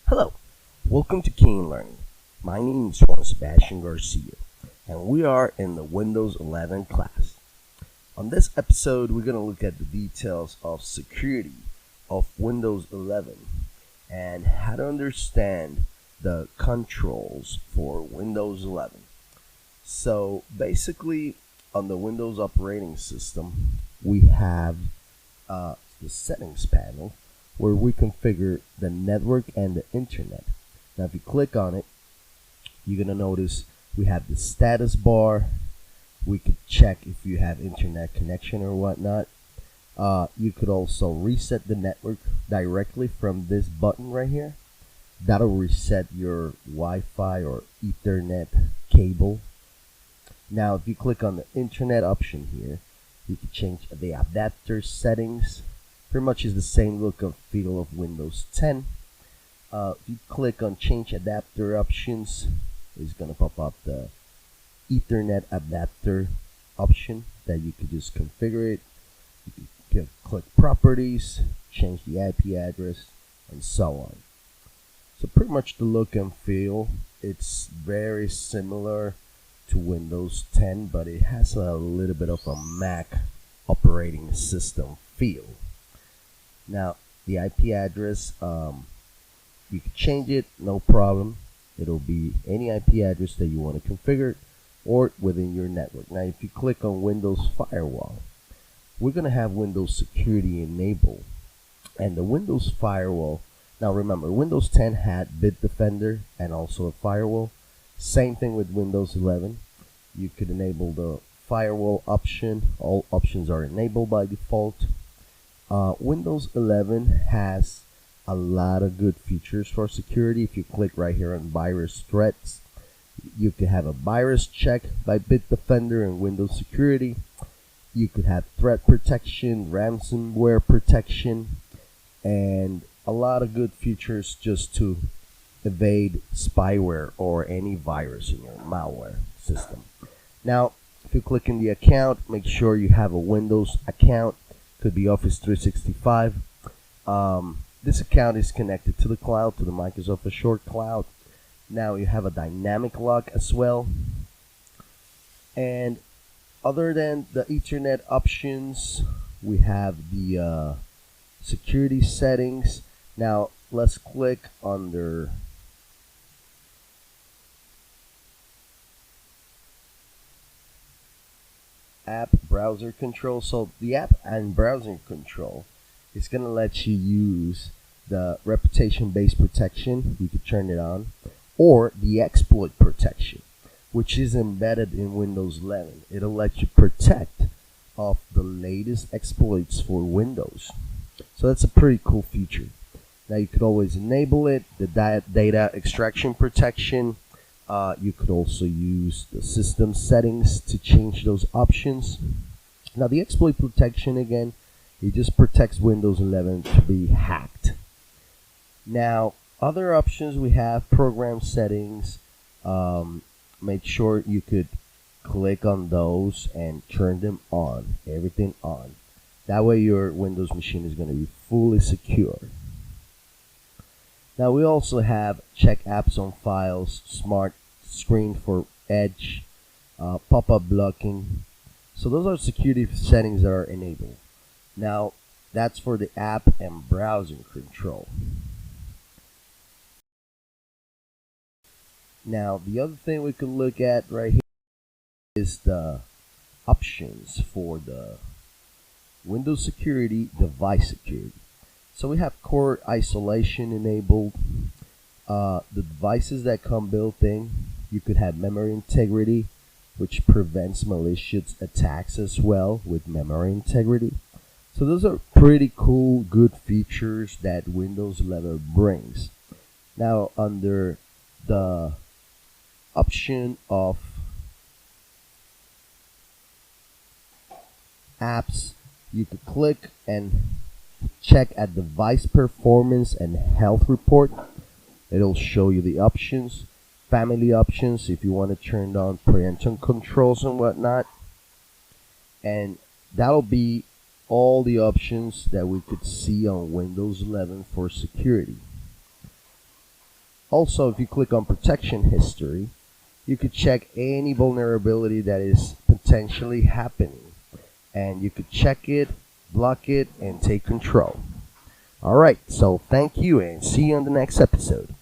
Hello, welcome to Keen Learning. My name is Juan Sebastian Garcia, and we are in the Windows 11 class. On this episode, we're going to look at the details of security of Windows 11 and how to understand the controls for Windows 11. So basically, on the Windows operating system, we have the settings panel where we configure the network and the internet. Now if you click on it, you're going to notice we have the status bar. We could check if you have internet connection or whatnot. You could also reset the network directly from this button right here. That'll reset your Wi-Fi or Ethernet cable. Now if you click on the internet option here, you can change the adapter settings. Pretty much is the same look and feel of Windows 10. If you click on change adapter options, it's going to pop up the Ethernet adapter option that you could just configure it. You can click properties, change the IP address, and so on. So pretty much the look and feel, it's very similar to Windows 10, but it has a little bit of a Mac operating system feel. Now the IP address, you can change it, no problem. It'll be any IP address that you want to configure or within your network. Now if you click on Windows Firewall, we're going to have Windows Security enabled. And the Windows Firewall, now remember, Windows 10 had Bitdefender and also a firewall. Same thing with Windows 11. You could enable the firewall option. All options are enabled by default. Windows 11 has a lot of good features for security. If you click right here on virus threats, you could have a virus check by Bitdefender and Windows Security. You could have threat protection, ransomware protection, and a lot of good features just to evade spyware or any virus in your malware system. Now, if you click in the account, make sure you have a Windows account. Could be Office 365. This account is connected to the cloud, to the Microsoft Azure cloud. Now you have a dynamic lock as well. And other than the Ethernet options, we have the security settings. Now let's click under app browser control. So the app and browser control is going to let you use the reputation based protection. You could turn it on, or the exploit protection, which is embedded in Windows 11. It'll let you protect off the latest exploits for Windows. So that's a pretty cool feature. Now you could always enable it, the data extraction protection. You could also use the system settings to change those options. Now the exploit protection, again, it just protects Windows 11 to be hacked. Now other options we have program settings. Make sure you could click on those and turn them on, everything on. That way your Windows machine is going to be fully secure. Now we also have check apps on files, smart screen for Edge, pop-up blocking. So those are security settings that are enabled. Now that's for the app and browser control. Now the other thing we could look at right here is the options for the Windows security, device security. So we have core isolation enabled. The devices that come built in, you could have memory integrity, which prevents malicious attacks as well with memory integrity. So those are pretty cool, good features that Windows 11 brings. Now under the option of apps, you could click and check at device performance and health report. It'll show you the options, family options if you want to turn on parental controls and whatnot. And that'll be all the options that we could see on Windows 11 for security. Also, if you click on protection history, you could check any vulnerability that is potentially happening, and you could check it, block it, and take control. Alright, so thank you and see you on the next episode.